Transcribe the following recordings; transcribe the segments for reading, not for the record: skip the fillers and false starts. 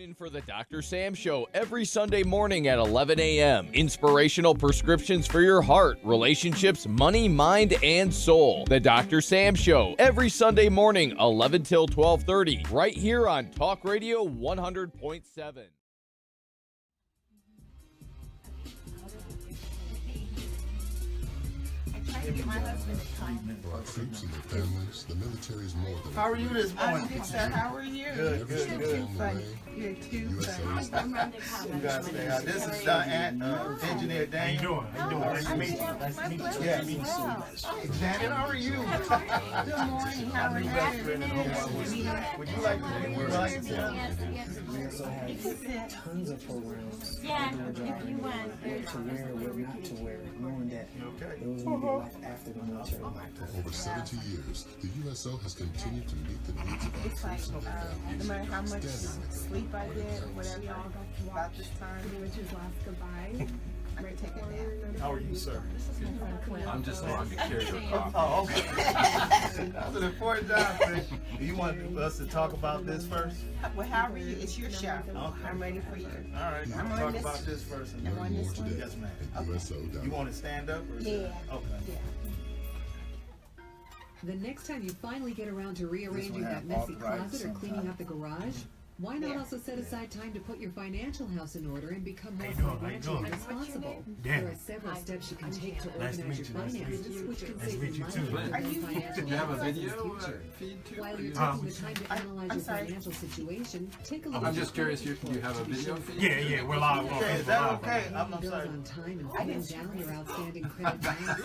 in for the Dr. Sam Show every Sunday morning at 11 a.m. Inspirational prescriptions for your heart, relationships, money, mind, and soul. The Dr. Sam Show every Sunday morning, 11 till 12:30, right here on Talk Radio 100.7. For our troops and their families, the military is more than. How are you this morning? I'm good, sir. How are you? Good, good, good. You're too funny. You guys stay out. This is Engineer Daniel. How you doing? Nice to meet you. Nice to meet you. Yeah, me too. Janet, how are you? Good morning. How are you? Would you like to sit down? Tons of programs. Yeah, if you want. What to wear, what not to wear, knowing that Okay. those will be life after the military life. For over 70 years, the USO has continued to meet the needs of our It's like, troops and their no families. matter how much sleep I get or whatever, about this time, we would just last goodbye. I could take a nap. How are you, sir? I'm just along to carry your coffee. Oh, okay. That's an important job, Chris. Do you want us to talk about this first? Well, how are you? It's your show. I'm ready for you. All right, I'm we'll on talk this- about this first. And I'm then on this More one. today Yes, ma'am. at USO.org. you want to stand up? Or Yeah. Okay. Yeah. The next time you finally get around to rearranging one that have messy arthritis closet or cleaning sometimes. up the garage, why not Yeah. also set aside time to put your financial house in order and become more How you doing? How you financially doing? responsible? Dan. There are several steps you can take to Nice to organize meet your you. Nice to meet finances, you. which can Nice to save meet you you money too. and Are build you- financial Do you have a assets in the video future. feed too? While you're Huh? taking the time to analyze I'm your sorry. financial situation, take a look I'm at just your curious, credit do you have a report. video feed? Yeah, we're live. Okay, is that okay? Paying I'm bills sorry. on time and paying down your outstanding credit I balances.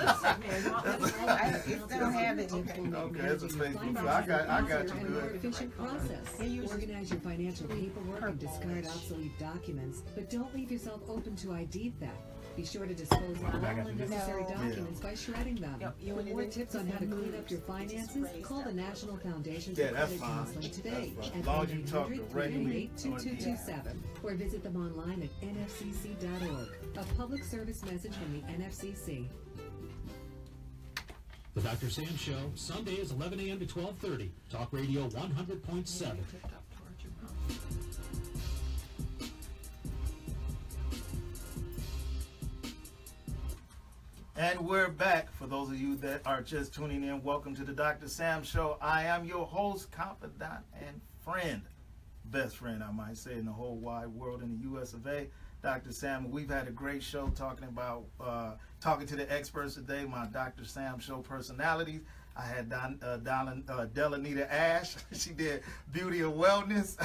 still have it. Okay, it's a Facebook. I got you A more good. efficient process. Organize your financial paperwork and discard obsolete documents, but don't leave yourself open to ID theft. Be sure to dispose of all unnecessary documents by shredding them. You For wanted more it tips to on how to be clean up moved. your finances, call the National Foundation Yeah, for that's Credit fine. Counseling today That's fine. at As long as you talk 1-800-398-2227 or visit them online at nfcc.org. A public service message from the NFCC. The Dr. Sam Show, Sunday is 11 a.m. to 12:30. Talk Radio 100.7. And we're back. For those of you that are just tuning in, welcome to the Dr. Sam Show. I am your host, confidant, and friend. Best friend, I might say, in the whole wide world in the U.S. of A. Dr. Sam, we've had a great show talking to the experts today, my Dr. Sam Show personalities. I had Delanita Ash. She did Beauty and Wellness.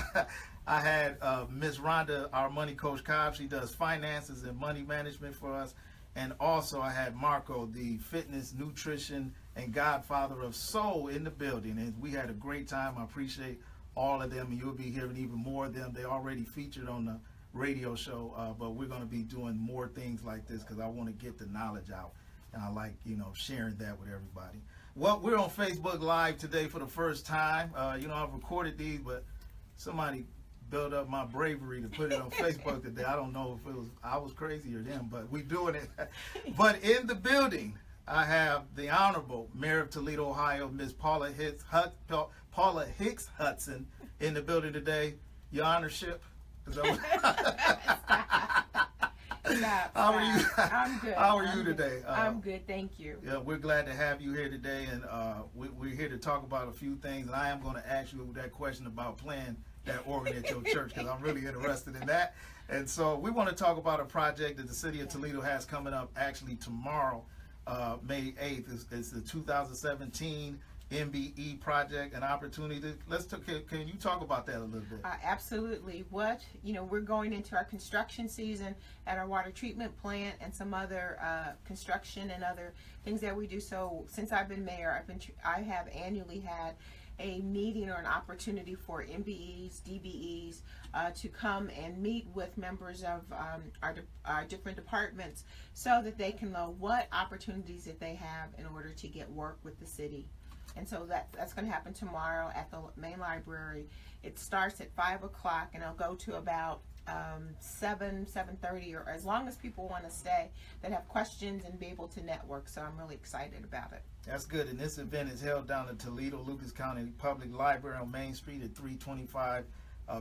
I had Miss Rhonda, our money coach Cobb. She does finances and money management for us. And also I had Marco, the fitness, nutrition, and godfather of soul in the building. And we had a great time. I appreciate all of them. And you'll be hearing even more of them. They already featured on the radio show, but we're going to be doing more things like this because I want to get the knowledge out. And I like, sharing that with everybody. Well, we're on Facebook Live today for the first time. I've recorded these, but somebody built up my bravery to put it on Facebook today. I don't know if I was crazy or them, but we doing it. But in the building, I have the Honorable Mayor of Toledo, Ohio, Miss Paula Hicks-Hudson in the building today. Your honorship. How are you? I'm good. How are you today? I'm good, thank you. Yeah, we're glad to have you here today, and we're here to talk about a few things. And I am going to ask you that question about playing that organ at your church because I'm really interested in that. And so we want to talk about a project that the city of Toledo has coming up actually tomorrow, May 8th. It's the 2017 MBE project, an opportunity. Can you talk about that a little bit? Absolutely. We're going into our construction season at our water treatment plant and some other construction and other things that we do. So since I've been mayor, I have annually had a meeting or an opportunity for MBEs, DBEs to come and meet with members of our different departments so that they can know what opportunities that they have in order to get work with the city. And so that's going to happen tomorrow at the main library. It starts at 5 o'clock and it'll go to about 7:30, or as long as people want to stay that have questions and be able to network. So I'm really excited about it. That's good. And this event is held down at Toledo Lucas County Public Library on Main Street at 325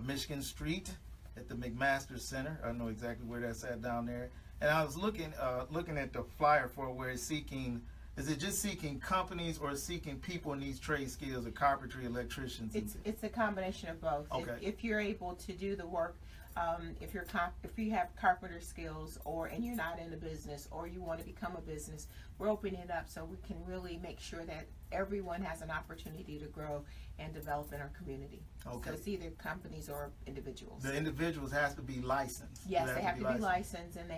Michigan Street. at the McMaster Center. I know exactly where that's at down there. And I was looking at the flyer for where it's seeking. Is it just seeking companies or seeking people in these trade skills of carpentry, electricians? It's a combination of both. Okay. If you're able to do the work, if you have carpenter skills, and you're not in a business, or you want to become a business, we're opening it up so we can really make sure that everyone has an opportunity to grow and develop in our community. Okay. So it's either companies or individuals. The individuals has to be licensed. Yes, they have to be licensed, and they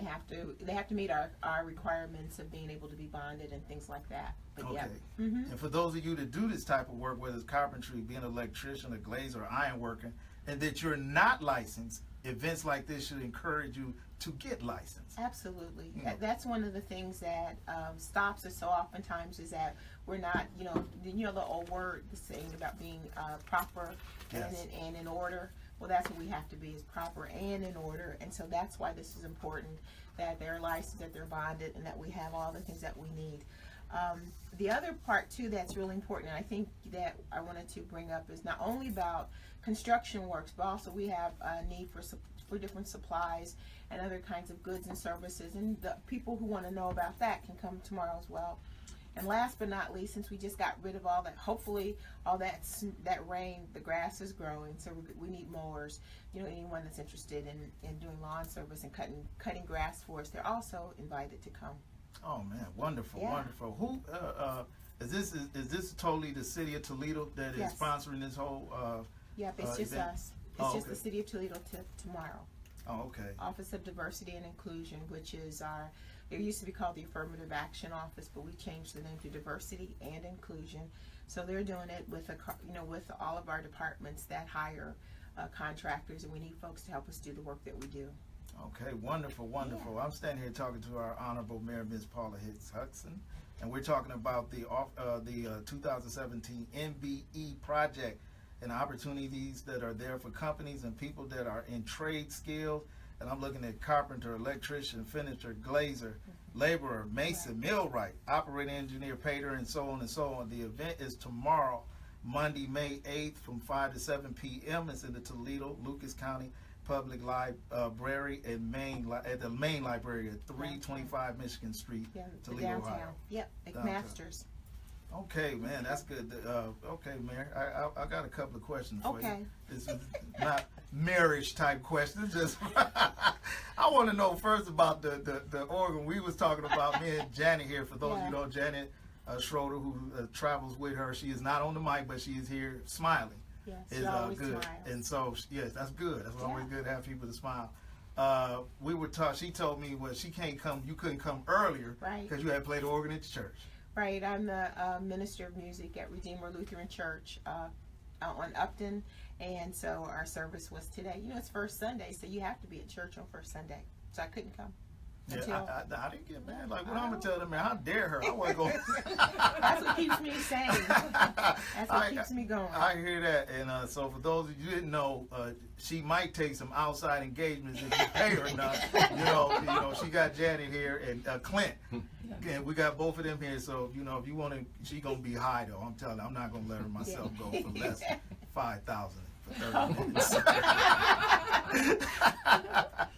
have to meet our requirements of being able to be bonded and things like that. But Okay. yeah. And for those of you that do this type of work, whether it's carpentry, being an electrician, a glazer, or iron worker, and that you're not licensed, events like this should encourage you to get licensed. Absolutely. You know. That's one of the things that stops us so oftentimes is that we're not, the old word saying about being proper Yes. and in order. Well, that's what we have to be, is proper and in order. And so that's why this is important, that they're licensed, that they're bonded, and that we have all the things that we need. The other part too that's really important, and I think that I wanted to bring up, is not only about construction works, but also we have a need for different supplies and other kinds of goods and services, and the people who want to know about that can come tomorrow as well. And last but not least, since we just got rid of all that, hopefully all that rain, the grass is growing, so we need mowers. Anyone that's interested in doing lawn service and cutting grass for us, they're also invited to come. Oh man, wonderful, Yeah. wonderful. Who is this? Is this totally the city of Toledo that Yes. is sponsoring this whole? Yep, it's just event? us. It's just okay. the city of Toledo tomorrow. Oh, okay. Office of Diversity and Inclusion, which is it used to be called the Affirmative Action Office, but we changed the name to Diversity and Inclusion. So they're doing it with with all of our departments that hire contractors, and we need folks to help us do the work that we do. Okay, wonderful, wonderful. Yeah. I'm standing here talking to our Honorable Mayor, Ms. Paula Hicks-Hudson, and we're talking about the 2017 MBE project and opportunities that are there for companies and people that are in trade skills. And I'm looking at carpenter, electrician, finisher, glazer, laborer, mason, millwright, operating engineer, painter, and so on and so on. The event is tomorrow, Monday, May 8th, from 5 to 7 p.m. It's in the Toledo, Lucas County Public Library and at the main library at 325 Michigan Street, Yeah, Toledo, downtown. Ohio. Yep, Downtown. McMaster's. Okay, man, that's good. Okay, Mayor, I got a couple of questions for Okay. you. This is not marriage type questions. Just I want to know first about the organ. We was talking about me and Janet here. For those of you who know Janet Schroeder, who travels with her, she is not on the mic, but she is here smiling. Yes, Is she always good, smiles. and so yes, that's good. That's always good to have people to smile. We were taught. She told me, well, she can't come. You couldn't come earlier, Right. Because you had played the organ at the church. Right, I'm the minister of music at Redeemer Lutheran Church out on Upton, and so our service was today. It's First Sunday, so you have to be at church on First Sunday, so I couldn't come. Yeah, I didn't get mad. Like, what I'm gonna tell them, man? How dare her? I want to go. That's what keeps me sane. That's what keeps me going. I hear that, and so for those of you who didn't know, she might take some outside engagements if you pay her enough. She got Janet here and Clint. And we got both of them here, so if you want to, she gonna be high though. I'm telling you, I'm not gonna let her myself go for less than 5,000 for 30 minutes.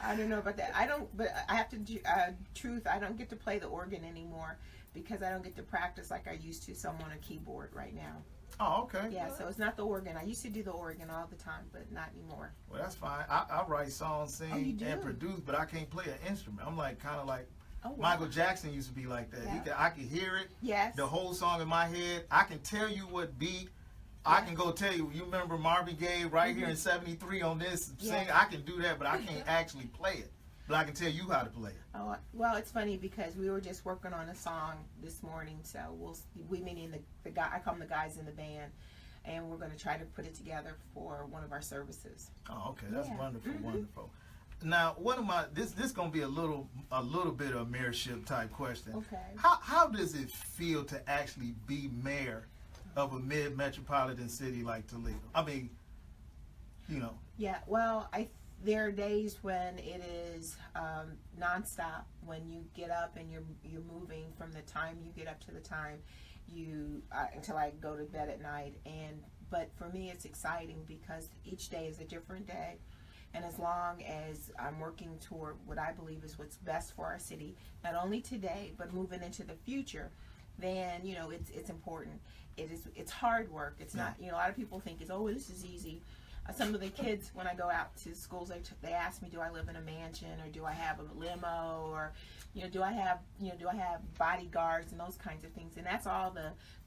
I don't know about that. But I have to. Truth, I don't get to play the organ anymore because I don't get to practice like I used to. So I'm on a keyboard right now. Oh, okay. Yeah, so it's not the organ. I used to do the organ all the time, but not anymore. Well, that's fine. I write songs, you sing, do? and produce, but I can't play an instrument. I'm kind of like. Oh, wow. Michael Jackson used to be like that. Yeah. I can hear it. Yes. The whole song in my head. I can tell you what beat. I can go tell you. You remember Marvin Gaye right here in '73 on this sing? I can do that, but I can't actually play it. But I can tell you how to play it. Oh, well, it's funny because we were just working on a song this morning, so we meaning the guy. I call them the guys in the band, and we're going to try to put it together for one of our services. Oh, okay, that's wonderful, Mm-hmm. wonderful. Now, this gonna be a little bit of a mayorship type question. Okay. How does it feel to actually be mayor of a mid-metropolitan city like Toledo? I mean, Yeah, well, there are days when it is nonstop. When you get up and you're moving from the time you get up to the time until I go to bed at night. But for me, it's exciting because each day is a different day. And as long as I'm working toward what I believe is what's best for our city, not only today, but moving into the future, then, you know, it's important. It's hard work. It's not, you know, a lot of people think it's, oh, this is easy. Some of the kids, when I go out to schools, they ask me, do I live in a mansion, or do I have a limo, or, you know, do I have bodyguards and those kinds of things. And that's all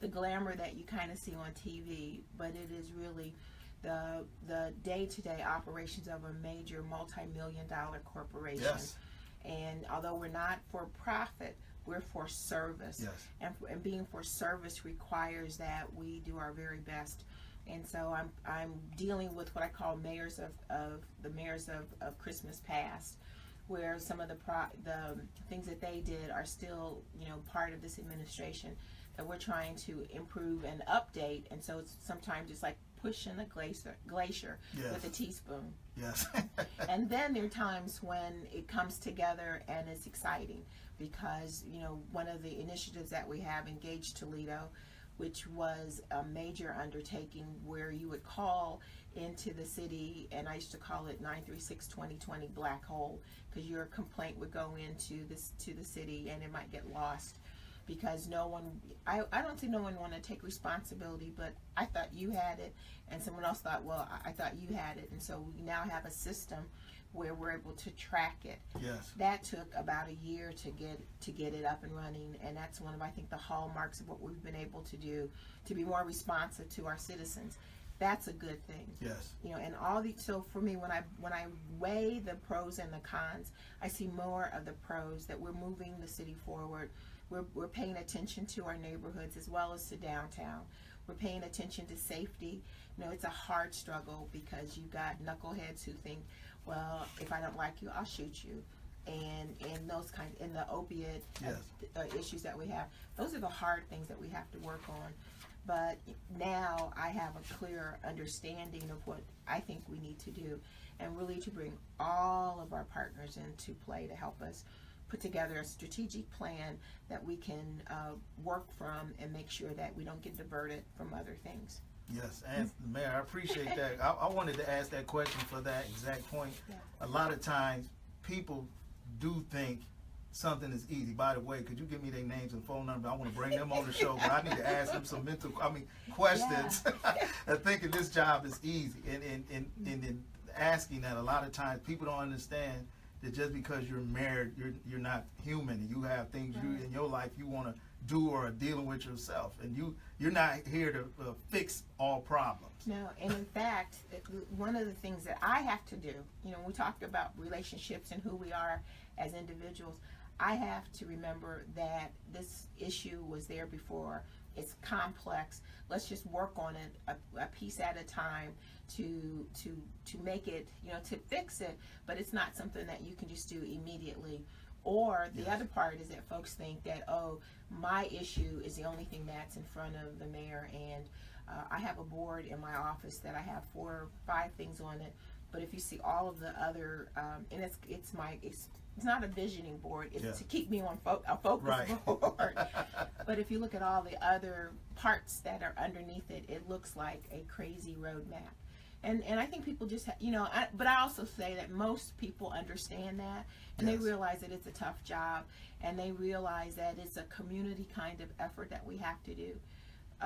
the glamour that you kind of see on TV, but it is really the day-to-day operations of a major multi-million-dollar corporation. Yes. And although we're not for profit, we're for service. Yes. And being for service requires that we do our very best. And so I'm dealing with what I call mayors of Christmas past, where some of the things that they did are still, you know, part of this administration that we're trying to improve and update. And so sometimes it's like pushing a glacier Yes. with a teaspoon. Yes. And then there are times when it comes together and it's exciting, because, you know, one of the initiatives that we have, Engage Toledo, which was a major undertaking where you would call into the city, and I used to call it 936-2020 black hole, because your complaint would go into the city and it might get lost because no one, I don't think no one wanted to take responsibility, but I thought you had it, and someone else thought, well, I thought you had it, and so we now have a system where we're able to track it. Yes. That took about a year to get it up and running, and that's one of, I think, the hallmarks of what we've been able to do to be more responsive to our citizens. That's a good thing. Yes. You know, and so for me, when I weigh the pros and the cons, I see more of the pros, that we're moving the city forward. We're paying attention to our neighborhoods as well as to downtown. We're paying attention to safety. You know, it's a hard struggle because you've got knuckleheads who think, well, if I don't like you, I'll shoot you. And those kinds, and the opiate issues that we have, those are the hard things that we have to work on. But now I have a clear understanding of what I think we need to do, and really to bring all of our partners into play to help us put together a strategic plan that we can work from and make sure that we don't get diverted from other things. Yes, and Mayor, I appreciate that. I wanted to ask that question for that exact point. Yeah. A lot of times people do think something is easy. By the way, could you give me their names and phone number? I want to bring them on the show, but I need to ask them some questions. And thinking this job is easy, and asking that, a lot of times people don't understand that just because you're married, you're not human, and you have things you in your life you want to do or are dealing with yourself, and you're not here to fix all problems. No, and in fact, one of the things that I have to do, you know, we talked about relationships and who we are as individuals, I have to remember that this issue was there before. It's complex. Let's just work on it a piece at a time to make it, you know, to fix it, but it's not something that you can just do immediately. Or the other part is that folks think that, oh, my issue is the only thing that's in front of the mayor, and I have a board in my office that I have 4 or 5 things on it, but if you see all of the other, and it's not a visioning board, it's to keep me on a focus board. But if you look at all the other parts that are underneath it, it looks like a crazy roadmap. And I think people just, but I also say that most people understand that, and they realize that it's a tough job, and they realize that it's a community kind of effort that we have to do.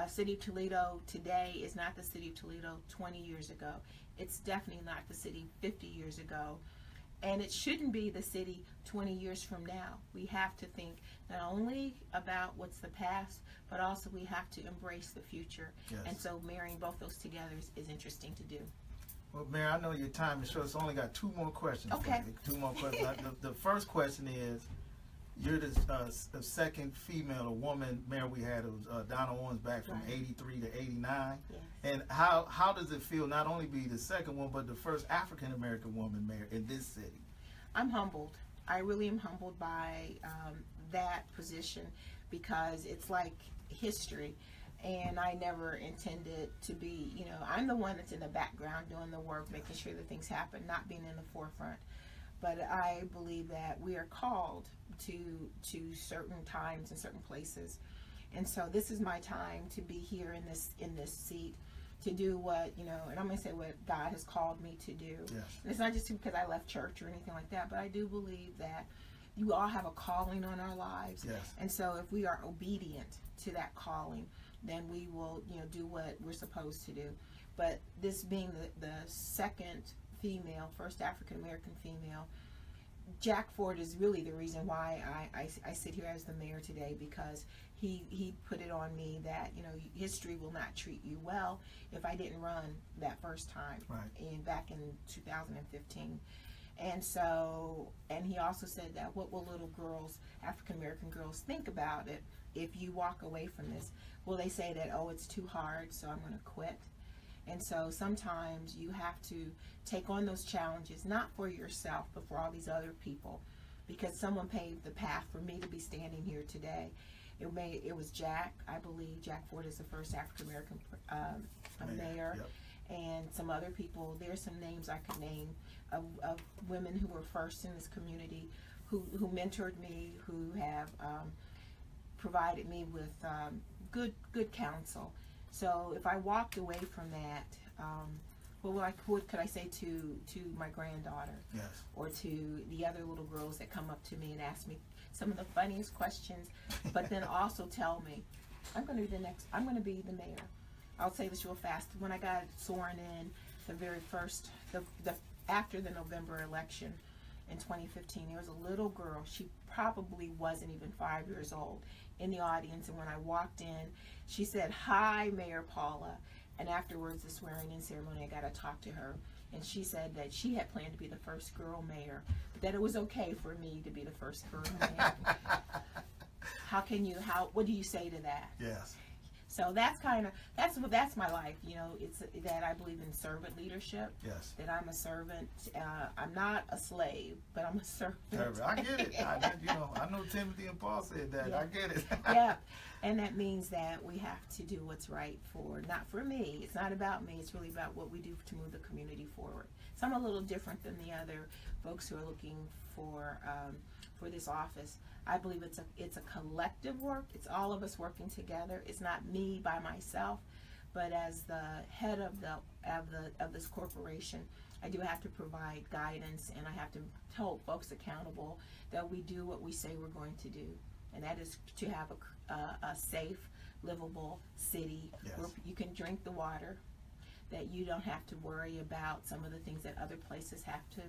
City of Toledo today is not the City of Toledo 20 years ago. It's definitely not the city 50 years ago. And it shouldn't be the city 20 years from now. We have to think not only about what's the past, but also we have to embrace the future. Yes. And so marrying both those together is interesting to do. Well, Mayor, I know your time is short, so I only got 2 more questions. Okay. For you. 2 more questions. The first question is, you're the second female or woman mayor we had. It was Donna Owens back from 83 to 89. Yes. And how does it feel not only be the second one, but the first African American woman mayor in this city? I'm humbled. I really am humbled by that position, because it's like history. And I never intended to be, I'm the one that's in the background doing the work, making sure that things happen, not being in the forefront. But I believe that we are called to certain times and certain places. And so this is my time to be here in this seat, to do what, you know, and I'm going to say what God has called me to do. Yes. And it's not just because I left church or anything like that, but I do believe that you all have a calling on our lives. Yes. And so if we are obedient to that calling, then we will, you know, do what we're supposed to do. But this being the second female, first African American female, Jack Ford is really the reason why I sit here as the mayor today, because he put it on me that, you know, history will not treat you well if I didn't run that first time, right, back in 2015. And so, and he also said that what will little girls, African American girls, think about it if you walk away from this? Will they say that, oh, it's too hard, so I'm going to quit? And so sometimes you have to take on those challenges, not for yourself, but for all these other people, because someone paved the path for me to be standing here today. It was Jack, I believe. Jack Ford is the first African American mayor. Yep. And some other people. There's some names I could name of women who were first in this community, who mentored me, who have provided me with good counsel. So if I walked away from that, what could I say to my granddaughter? Yes. Or to the other little girls that come up to me and ask me some of the funniest questions, but then also tell me, I'm going to be the mayor. I'll say this real fast. When I got sworn in, the very first, after the November election in 2015, there was a little girl. She probably wasn't even 5 years old in the audience, and when I walked in, she said, "Hi, Mayor Paula." And afterwards, the swearing-in ceremony, I got to talk to her, and she said that she had planned to be the first girl mayor, but that it was okay for me to be the first girl mayor. What do you say to that? Yes. So that's my life, you know. It's that I believe in servant leadership. Yes. That I'm a servant. I'm not a slave, but I'm a servant. I get it. I know Timothy and Paul said that. Yeah. I get it. Yeah, and that means that we have to do what's right not for me. It's not about me. It's really about what we do to move the community forward. So I'm a little different than the other folks who are looking for this office. I believe it's a collective work. It's all of us working together. It's not me by myself, but as the head of this corporation, I do have to provide guidance, and I have to hold folks accountable that we do what we say we're going to do, and that is to have a safe, livable city. Yes. Where you can drink the water, that you don't have to worry about some of the things that other places have to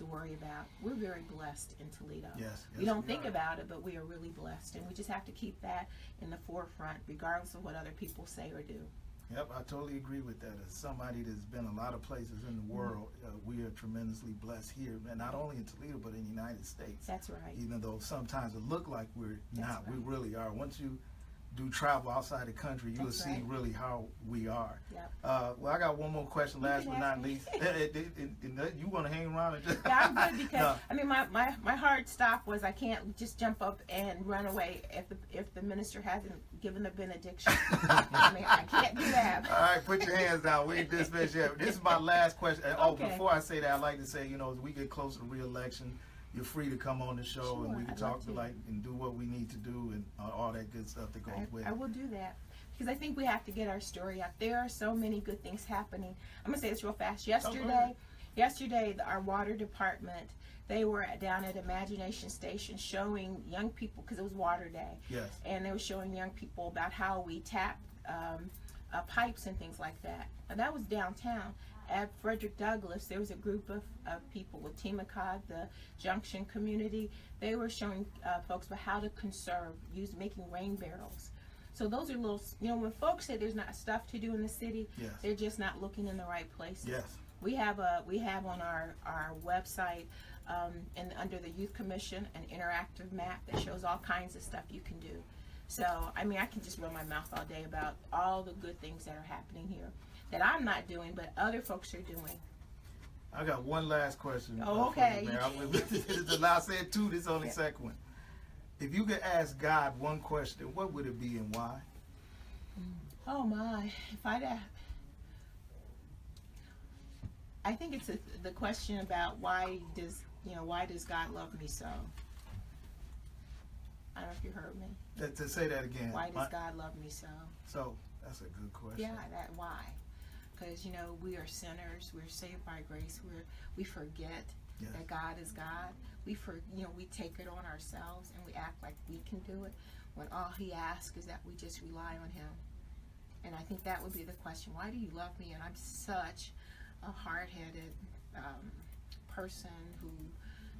worry about. We're very blessed in Toledo. Yes, We don't think about it, but we are really blessed, and we just have to keep that in the forefront, regardless of what other people say or do. Yep, I totally agree with that. As somebody that's been a lot of places in the world, we are tremendously blessed here, and not only in Toledo, but in the United States. That's right. Even though sometimes it look like we're not, right. we really are. Once you do travel outside the country, you'll see right. really how we are. Yep. Well, I got one more question, last but not least. You want to hang around and just... Yeah, I'm good, because I mean, my hard stop was I can't just jump up and run away if the minister hasn't given the benediction. I mean, I can't do that. All right, put your hands down. We ain't dismissed yet. This is my last question. Okay. Before I say that, I'd like to say, as we get closer to re-election, you're free to come on the show, Sure, and we can I'd talk love to. and do what we need to do, and all that good stuff that goes with it. I will do that, because I think we have to get our story out. There are so many good things happening. I'm gonna say this real fast. Yesterday, our water department, they were down at Imagination Station showing young people, because it was Water Day. Yes. And they were showing young people about how we tap pipes and things like that. And that was downtown. At Frederick Douglass, there was a group of people with Timacod, the Junction community. They were showing folks about how to conserve, making rain barrels. So those are little, when folks say there's not stuff to do in the city, Yes. they're just not looking in the right places. Yes. We have on our website and under the Youth Commission an interactive map that shows all kinds of stuff you can do. So, I mean, I can just run my mouth all day about all the good things that are happening here that I'm not doing, but other folks are doing. I got one last question. Oh, okay. I said two, this is only second one. If you could ask God one question, what would it be and why? Oh my, if I think it's the question about why does God love me so? I don't know if you heard me. To say that again. Why does God love me so? So that's a good question. Yeah, why? because, you know, we are sinners. We're saved by grace. We forget that God is God. We take it on ourselves and we act like we can do it when all he asks is that we just rely on him. And I think that would be the question. Why do you love me? And I'm such a hard-headed person who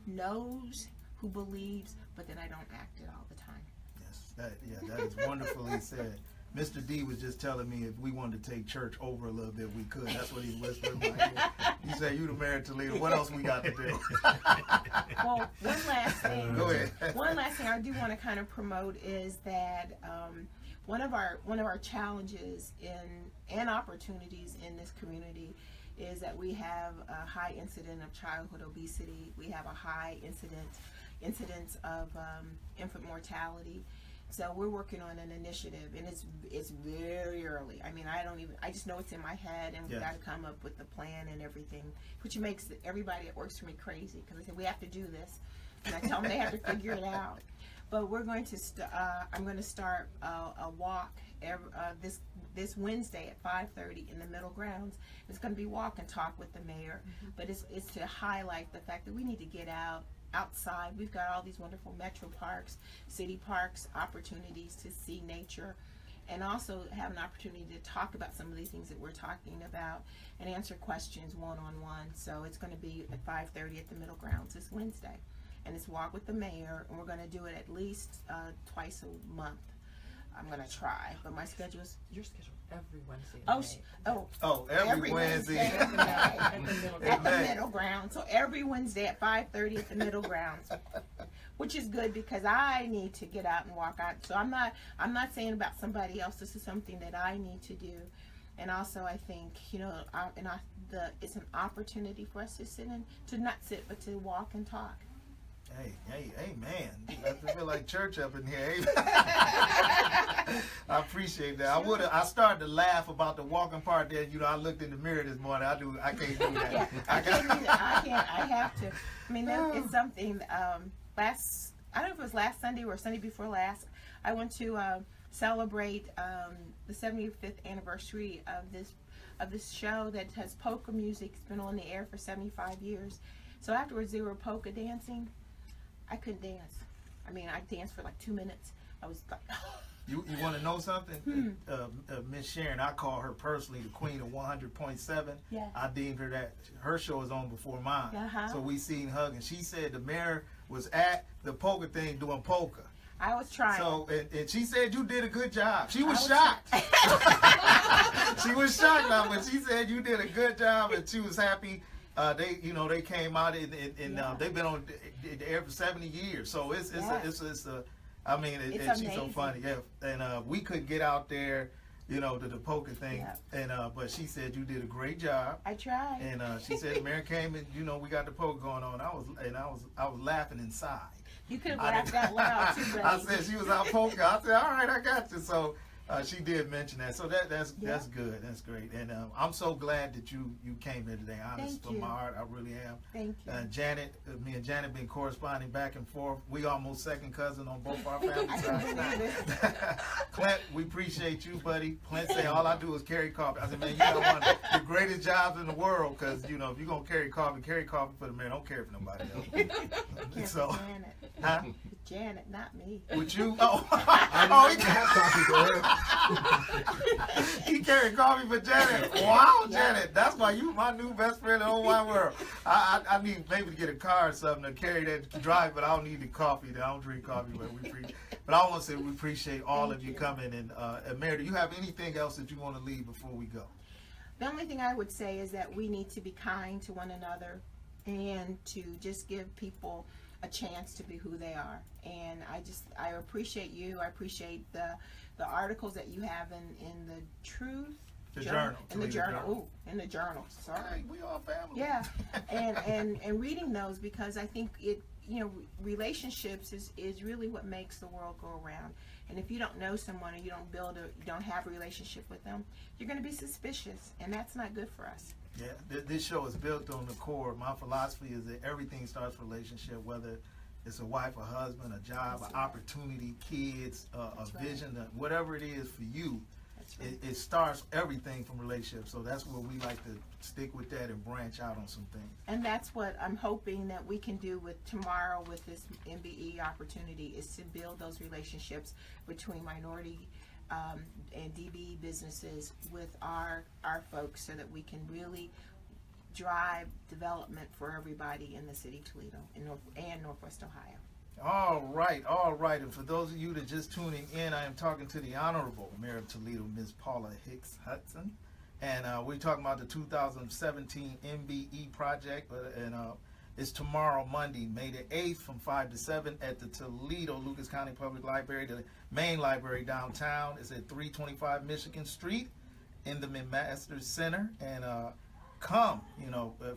knows, who believes, but then I don't act it all the time. Yes, that is wonderfully said. Mr. D was just telling me if we wanted to take church over a little bit, we could. That's what he's whispering in my ear. He said, you the married Toledo. What else we got to do? Well, one last thing. Go ahead. One last thing I do want to kind of promote is that one of our challenges and opportunities in this community is that we have a high incidence of childhood obesity. We have a high incidence of infant mortality. So we're working on an initiative, and it's very early. I mean, I just know it's in my head, and we've got to come up with the plan and everything, which makes everybody that works for me crazy, because I say we have to do this, and I tell them they have to figure it out. But we're going to I'm going to start a walk this Wednesday at 5:30 in the Middle Grounds. It's going to be walk and talk with the mayor, but it's to highlight the fact that we need to get outside. We've got all these wonderful metro parks, city parks, opportunities to see nature, and also have an opportunity to talk about some of these things that we're talking about and answer questions one-on-one. So it's going to be at 5:30 at the Middle Grounds this Wednesday, and it's walk with the mayor, and we're going to do it at least twice a month. I'm going to try, but my schedule is... Your schedule every Wednesday. Every Wednesday at the Middle Grounds. So every Wednesday at 5:30 at the Middle Grounds, which is good because I need to get out and walk out. So I'm not saying about somebody else. This is something that I need to do, and also I think it's an opportunity for us to not sit, but to walk and talk. Hey, man. I feel like church up in here. I appreciate that. Sure. I started to laugh about the walking part there. You know, I looked in the mirror this morning. I can't do that. Yeah, I have to. I mean, it's something, I don't know if it was last Sunday or Sunday before last, I went to celebrate the 75th anniversary of this show that has polka music. It's been on the air for 75 years. So afterwards, they were polka dancing. I couldn't dance. I mean, I danced for like 2 minutes. I was like, You want to know something? Miss Sharon, I call her personally the queen of 100.7. Yeah. I deemed her that. Her show was on before mine. So we seen hug, and she said the mayor was at the polka thing doing polka. I was trying. So, and she said you did a good job. She was shocked. She was shocked now, but she said you did a good job, and she was happy. They came out and they've been on the air for 70 years. So she's so funny. Yeah, and we couldn't get out there, to the polka thing. And but she said you did a great job. I tried. And she said the mayor came and we got the polka going on. I was laughing inside. You could have laughed out loud too, buddy. I said she was out polka. I said, all right, I got you. So. She did mention that, so that's good. That's great, and I'm so glad that you came here today. Honest from my heart, I really am. Thank you. Janet, me and Janet been corresponding back and forth. We almost second cousin on both our family sides. Clint, we appreciate you, buddy. Clint say all I do is carry coffee. I said, man, you got one of the greatest jobs in the world, because if you're gonna carry coffee for the man. Don't care for nobody else. So, Janet. Huh? Janet, not me. Would you? I didn't have coffee for her. He carried coffee for Janet. Wow, Janet, that's why you my new best friend in the whole wide world. I need maybe to get a car or something to carry that to drive, but I don't need the coffee. I don't drink coffee, but I want to say we appreciate all of you coming. And Mary, do you have anything else that you want to leave before we go? The only thing I would say is that we need to be kind to one another and to just give people a chance to be who they are. And I appreciate you. I appreciate the articles that you have in the Truth Journal. In the journal. Ooh, in the journal. Sorry. Hey, we all family. Yeah. and reading those, because I think relationships is really what makes the world go around. And if you don't know someone, or you don't have a relationship with them, you're going to be suspicious, and that's not good for us. Yeah, this show is built on the core. My philosophy is that everything starts with relationship, whether it's a wife, a husband, a job, an opportunity, kids, a vision, whatever it is for you. it starts everything from relationships. So that's where we like to stick with that and branch out on some things. And that's what I'm hoping that we can do with tomorrow with this MBE opportunity, is to build those relationships between minority and DBE businesses with our folks, so that we can really drive development for everybody in the city of Toledo and Northwest Ohio. All right. And for those of you that just tuning in, I am talking to the Honorable Mayor of Toledo, Ms. Paula Hicks-Hudson. And we're talking about the 2017 MBE project. And it's tomorrow, Monday, May the 8th from 5 to 7 at the Toledo Lucas County Public Library, the main library downtown. It's at 325 Michigan Street in the McMaster Center. And come,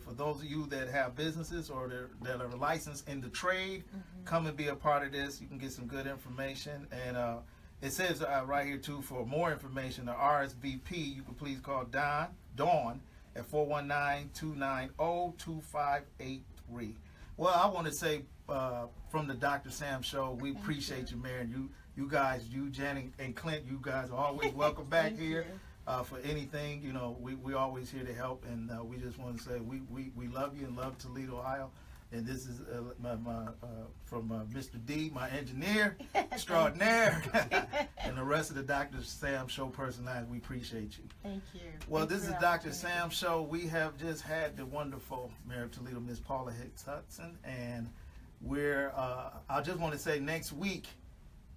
for those of you that have businesses or that are licensed in the trade, come and be a part of this. You can get some good information. And it says right here too, for more information, the RSVP, you can please call Dawn at 419-290-2583. Well, I want to say from the Dr. Sam Show, we appreciate you, Mayor. You guys, Jen and Clint, you guys are always welcome back here. For anything, we always here to help, and we just want to say we love you and love Toledo, Ohio. And this is from Mr. D, my engineer extraordinaire, and the rest of the Dr. Sam Show personalities. We appreciate you. Thank you. Well, this is Dr. Sam Show. We have just had the wonderful Mayor of Toledo, Ms. Paula Hicks-Hudson, and I just want to say next week,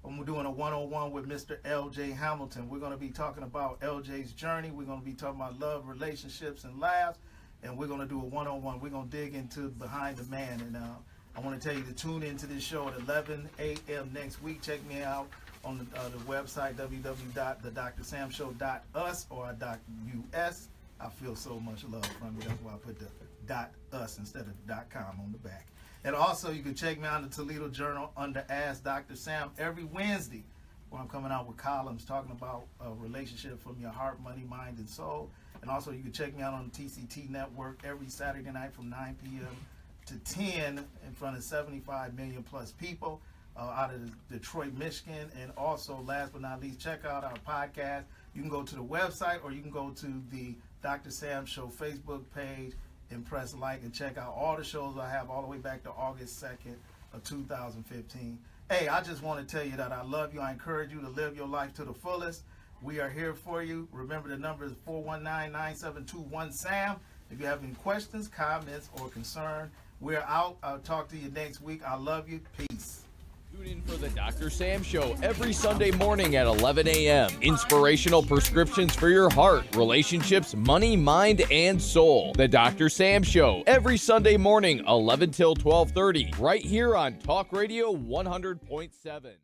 we're doing a one-on-one with Mr. L.J. Hamilton. We're going to be talking about L.J.'s journey. We're going to be talking about love, relationships, and laughs. And we're going to do a one-on-one. We're going to dig into behind the man. And I want to tell you to tune into this show at 11 a.m. next week. Check me out on the website, www.thedrsamshow.us or .us. I feel so much love from you. That's why I put the .us instead of .com on the back. And also, you can check me out in the Toledo Journal under Ask Dr. Sam every Wednesday, where I'm coming out with columns talking about a relationship from your heart, money, mind, and soul. And also, you can check me out on the TCT Network every Saturday night from 9 p.m. to 10 in front of 75 million plus people out of Detroit, Michigan. And also, last but not least, check out our podcast. You can go to the website, or you can go to the Dr. Sam Show Facebook page and press like and check out all the shows I have all the way back to August 2nd of 2015. Hey, I just want to tell you that I love you. I encourage you to live your life to the fullest. We are here for you. Remember, the number is 419-9721-SAM. If you have any questions, comments, or concern, we're out. I'll talk to you next week. I love you. Peace. Tune in for the Dr. Sam Show every Sunday morning at 11 a.m. Inspirational prescriptions for your heart, relationships, money, mind, and soul. The Dr. Sam Show every Sunday morning, 11 till 12:30, right here on Talk Radio 100.7.